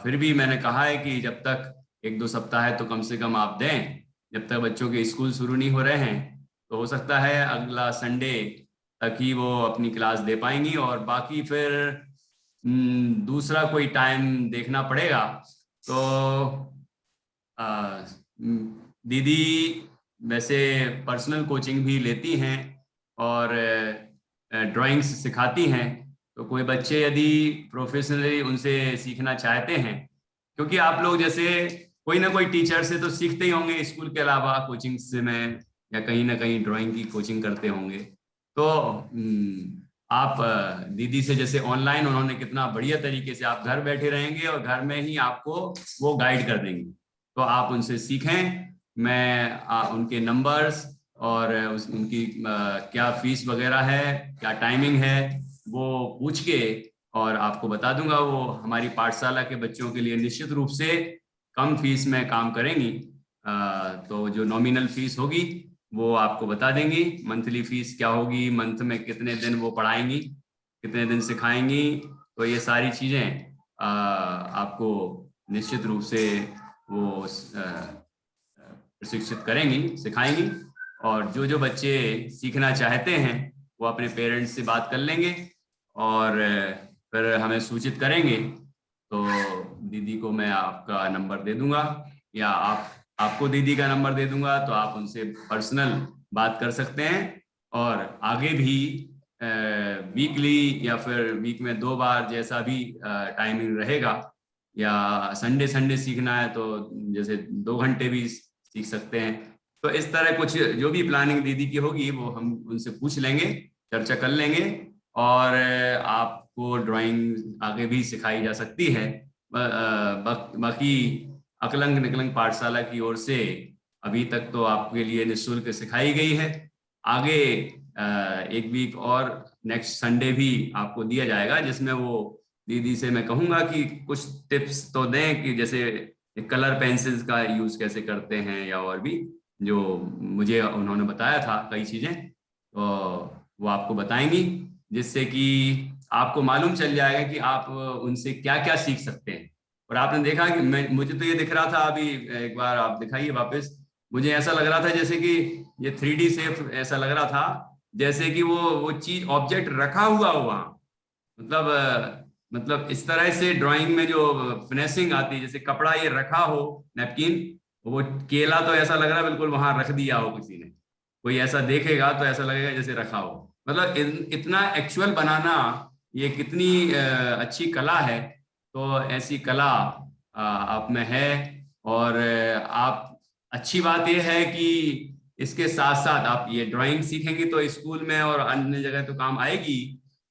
फिर भी मैंने कहा है कि जब तक 1-2 सप्ताह है तो कम से कम आप दें, जब तक बच्चों के स्कूल शुरू नहीं हो रहे हैं। तो हो सकता है अगला संडे तक ही वो अपनी क्लास दे पाएंगी, और बाकी फिर दूसरा कोई टाइम देखना पड़ेगा। तो दीदी वैसे पर्सनल कोचिंग भी लेती हैं और ड्राइंग्स सिखाती हैं। तो कोई बच्चे यदि प्रोफेशनली उनसे सीखना चाहते हैं, क्योंकि आप लोग जैसे कोई ना कोई टीचर से तो सीखते ही होंगे स्कूल के अलावा, कोचिंग से में या कहीं ना कहीं ड्राइंग की कोचिंग करते होंगे। तो आप दीदी से जैसे ऑनलाइन उन्होंने कितना बढ़िया तरीके से, आप घर बैठे रहेंगे और घर में ही आपको वो गाइड कर देंगे। तो आप उनसे सीखें। मैं उनके नंबर्स और उनकी क्या फीस वगैरह है, क्या टाइमिंग है, वो पूछ के और आपको बता दूंगा। वो हमारी पाठशाला के बच्चों के लिए निश्चित रूप से कम फीस में काम करेंगी। तो जो नॉमिनल फीस होगी वो आपको बता देंगी। मंथली फीस क्या होगी, मंथ में कितने दिन वो पढ़ाएंगी, कितने दिन सिखाएंगी, तो ये सारी चीजें आपको निश्चित रूप से वो प्रशिक्षित करेंगी, सिखाएंगी। और जो जो बच्चे सीखना चाहते हैं वो अपने पेरेंट्स से बात कर लेंगे और फिर हमें सूचित करेंगे। तो दीदी को मैं आपका नंबर दे दूंगा, या आपको दीदी का नंबर दे दूंगा, तो आप उनसे पर्सनल बात कर सकते हैं। और आगे भी वीकली या फिर वीक में 2 बार जैसा भी टाइमिंग रहेगा, या संडे संडे सीखना है तो जैसे 2 घंटे भी सीख सकते हैं। तो इस तरह कुछ जो भी प्लानिंग दीदी की होगी वो हम उनसे पूछ लेंगे, चर्चा कर लेंगे, और आपको ड्राइंग आगे भी सिखाई जा सकती है। बाकी अकलंग निकलंग पाठशाला की ओर से अभी तक तो आपके लिए निःशुल्क सिखाई गई है। आगे 1 वीक और नेक्स्ट संडे भी आपको दिया जाएगा, जिसमें वो दीदी से मैं कहूंगा कि कुछ टिप्स तो दें, कि जैसे कलर पेंसिल्स का यूज कैसे करते हैं, या और भी जो मुझे उन्होंने बताया था कई चीजें, तो वो आपको बताएंगी, जिससे कि आपको मालूम चल जाएगा कि आप उनसे क्या क्या सीख सकते हैं। और आपने देखा कि मुझे तो ये दिख रहा था, अभी एक बार आप दिखाइए वापस। मुझे ऐसा लग रहा था जैसे कि ये 3D सेफ ऐसा लग रहा था, जैसे कि वो चीज ऑब्जेक्ट रखा हुआ हो वहां। मतलब इस तरह से ड्राइंग में जो फिनिशिंग आती है, जैसे कपड़ा ये रखा हो, नैपकिन, वो केला तो ऐसा लग रहा है बिल्कुल वहां रख दिया हो किसी ने। कोई ऐसा देखेगा तो ऐसा लगेगा जैसे रखा हो। मतलब इतना एक्चुअल बनाना ये कितनी अच्छी कला है। तो ऐसी कला आप में है। और आप, अच्छी बात यह है कि इसके साथ साथ आप ये ड्राइंग सीखेंगे तो स्कूल में और अन्य जगह तो काम आएगी।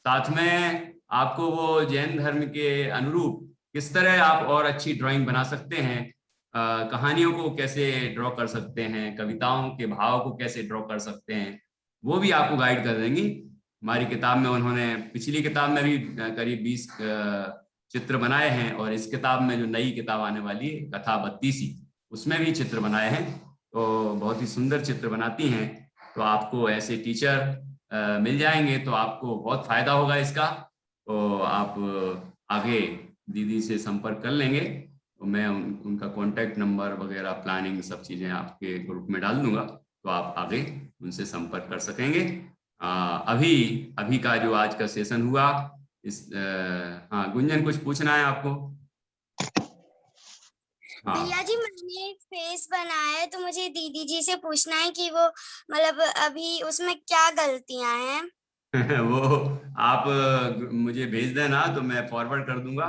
साथ में आपको वो जैन धर्म के अनुरूप किस तरह आप और अच्छी ड्राइंग बना सकते हैं, कहानियों को कैसे ड्रॉ कर सकते हैं, कविताओं के भाव को कैसे ड्रॉ कर सकते हैं, वो भी आपको गाइड कर देंगी। हमारी किताब में उन्होंने, पिछली किताब में भी करीब 20 चित्र बनाए हैं, और इस किताब में जो नई किताब आने वाली है कथा 32, उसमें भी चित्र बनाए हैं। तो बहुत ही सुंदर चित्र बनाती हैं। तो आपको ऐसे टीचर मिल जाएंगे तो आपको बहुत फायदा होगा इसका। तो आप आगे दीदी से संपर्क कर लेंगे, तो मैं उनका कांटेक्ट नंबर वगैरह प्लानिंग सब चीज़ें आपके ग्रुप में डाल दूंगा, तो आप आगे उनसे संपर्क कर सकेंगे। अभी अभी का जो आज का सेशन हुआ हाँ गुंजन कुछ पूछना है आपको? हाँ भैया जी मैंने एक फेस बनाया है, तो मुझे दीदी जी से पूछना है कि वो मतलब अभी उसमें क्या गलतियां हैं। वो आप मुझे भेज देना तो मैं फॉरवर्ड कर दूंगा,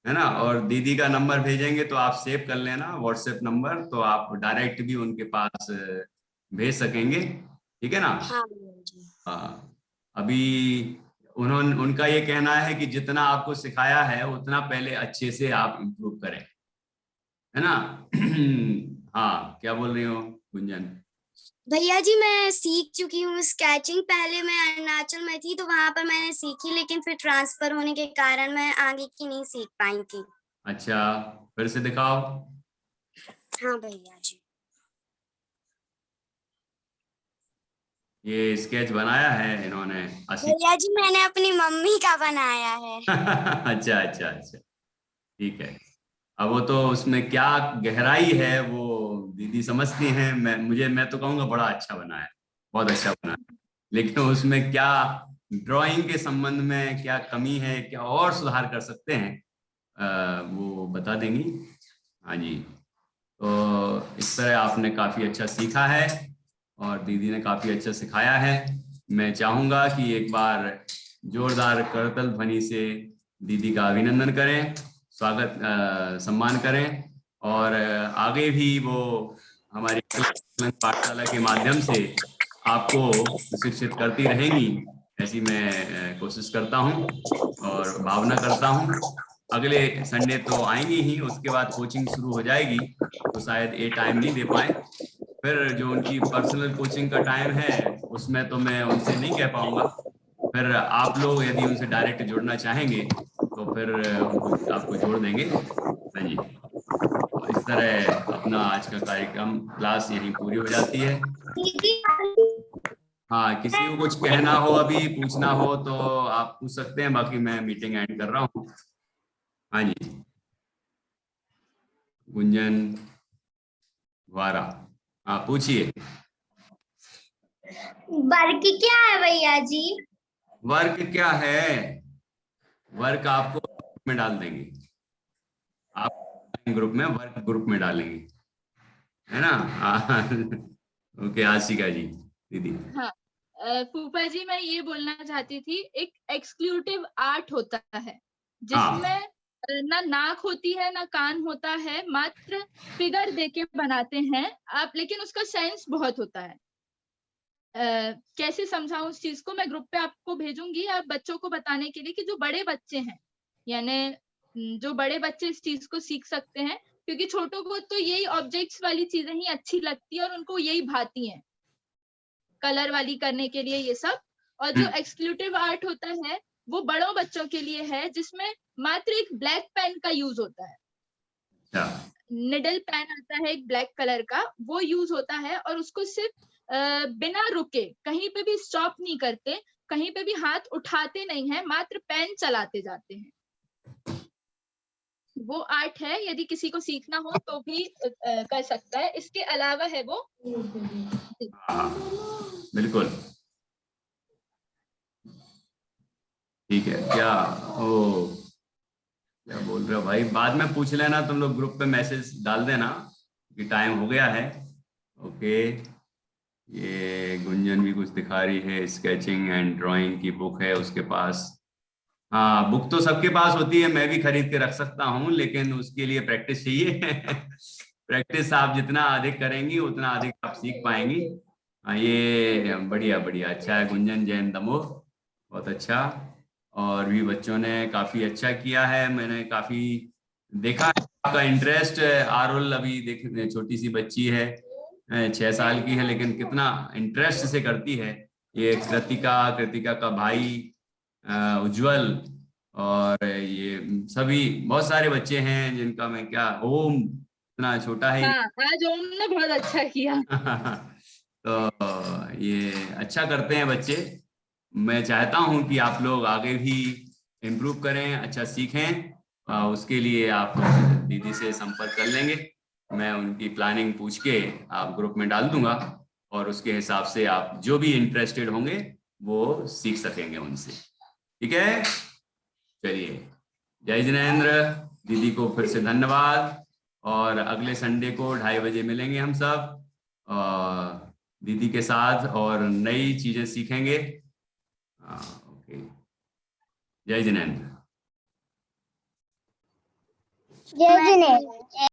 है ना। और दीदी का नंबर भेजेंगे तो आप सेव कर लेना व्हाट्सएप नंबर, तो आप डायरेक्ट भी उनके पास भेज सकेंगे, ठीक है ना। हाँ भैया जी। हाँ अभी उनका ये कहना है कि जितना आपको सिखाया है उतना पहले अच्छे से आप इम्प्रूव करें, है ना। हाँ क्या बोल रही हो गुंजन? भैया जी मैं सीख चुकी हूँ स्केचिंग। पहले मैं अरुणाचल में थी तो वहां पर मैंने सीखी, लेकिन फिर ट्रांसफर होने के कारण मैं आगे की नहीं सीख पाई थी। अच्छा फिर से दिखाओ। हाँ भैया जी। ये स्केच बनाया है इन्होंने भैया जी मैंने अपनी मम्मी का बनाया है। अच्छा अच्छा अच्छा ठीक है। अब वो तो उसमें क्या गहराई है वो दीदी समझती हैं, मैं तो कहूँगा बड़ा अच्छा बना है, बहुत अच्छा बना है। लेकिन उसमें क्या ड्राइंग के संबंध में क्या कमी है, क्या और सुधार कर सकते हैं, वो बता देंगी। हाँ जी, तो इस तरह आपने काफी अच्छा सीखा है और दीदी ने काफी अच्छा सिखाया है। मैं चाहूंगा कि एक बार जोरदार करतल ध्वनि से दीदी का अभिनंदन करें, स्वागत सम्मान करें, और आगे भी वो हमारी पाठशाला के माध्यम से आपको प्रशिक्षित करती रहेंगी, ऐसी मैं कोशिश करता हूँ और भावना करता हूँ। अगले संडे तो आएंगी ही, उसके बाद कोचिंग शुरू हो जाएगी, तो शायद ये टाइम नहीं दे पाए। फिर जो उनकी पर्सनल कोचिंग का टाइम है उसमें तो मैं उनसे नहीं कह पाऊंगा। फिर आप लोग यदि उनसे डायरेक्ट जुड़ना चाहेंगे तो फिर आपको जोड़ देंगे। हाँ जी, तो इस तरह अपना आज का कार्यक्रम क्लास यहीं पूरी हो जाती है। हाँ किसी को कुछ कहना हो, अभी पूछना हो तो आप पूछ सकते हैं, बाकी मैं मीटिंग एंड कर रहा हूँ। हाँ जी गुंजन वारा, हाँ पूछिए। वर्क क्या है भैया जी? वर्क क्या है? वर्क आपको ग्रुप में डाल देंगे, आप ग्रुप में वर्क ग्रुप में डालेंगे, है ना। ओके आशिका जी दीदी। हाँ फूफा जी मैं ये बोलना चाहती थी, एक एक्सक्लूसिव आर्ट होता है जिसमें हाँ ना नाक होती है ना कान होता है, मात्र फिगर देके बनाते हैं आप, लेकिन उसका सेंस बहुत होता है। कैसे समझाऊं उस चीज को, मैं ग्रुप पे आपको भेजूंगी आप बच्चों को बताने के लिए कि जो बड़े बच्चे हैं, यानी जो बड़े बच्चे इस चीज को सीख सकते हैं, क्योंकि छोटों को तो यही ऑब्जेक्ट्स वाली चीजें ही अच्छी लगती है और उनको यही भाती हैं कलर वाली करने के लिए ये सब। और जो एक्सक्लूसिव आर्ट होता है वो बड़ों बच्चों के लिए है, जिसमें मात्र एक ब्लैक पेन का यूज होता है। निडल पेन आता है एक ब्लैक कलर का, वो यूज होता है, और उसको सिर्फ बिना रुके कहीं पे भी स्टॉप नहीं करते, कहीं पे भी हाथ उठाते नहीं है, मात्र पेन चलाते जाते हैं। वो आर्ट है, यदि किसी को सीखना हो तो भी कर सकता है। इसके अलावा है वो बिल्कुल ठीक है। क्या ओ क्या बोल रहे हो भाई, बाद में पूछ लेना, तुम लोग ग्रुप पे मैसेज डाल देना कि टाइम हो गया है। ओके, ये गुंजन भी कुछ दिखा रही है, स्केचिंग एंड ड्राइंग की बुक है उसके पास। हाँ बुक तो सबके पास होती है, मैं भी खरीद के रख सकता हूँ, लेकिन उसके लिए प्रैक्टिस चाहिए। प्रैक्टिस आप जितना अधिक करेंगी उतना अधिक आप सीख पाएंगी। हाँ ये बढ़िया बढ़िया, अच्छा है गुंजन जैन दमोह, बहुत अच्छा। और भी बच्चों ने काफी अच्छा किया है, मैंने काफी देखा है आपका इंटरेस्ट। आरुल अभी देख छोटी सी बच्ची है, 6 साल की है, लेकिन कितना इंटरेस्ट से करती है। ये कृतिका, कृतिका का भाई उज्जवल, और ये सभी बहुत सारे बच्चे हैं जिनका मैं क्या, ओम इतना छोटा है। हाँ, आज ओम ने बहुत अच्छा किया। तो ये अच्छा करते हैं बच्चे। मैं चाहता हूं कि आप लोग आगे भी इम्प्रूव करें, अच्छा सीखें। उसके लिए आप दीदी से संपर्क कर लेंगे, मैं उनकी प्लानिंग पूछ के आप ग्रुप में डाल दूंगा और उसके हिसाब से आप जो भी इंटरेस्टेड होंगे वो सीख सकेंगे उनसे। ठीक है, चलिए, जय जिनेंद्र। दीदी को फिर से धन्यवाद, और अगले संडे को 2:30 बजे मिलेंगे हम सब दीदी के साथ और नई चीजें सीखेंगे। ओके, जय जिनेंद्र। जय जिनेंद्र।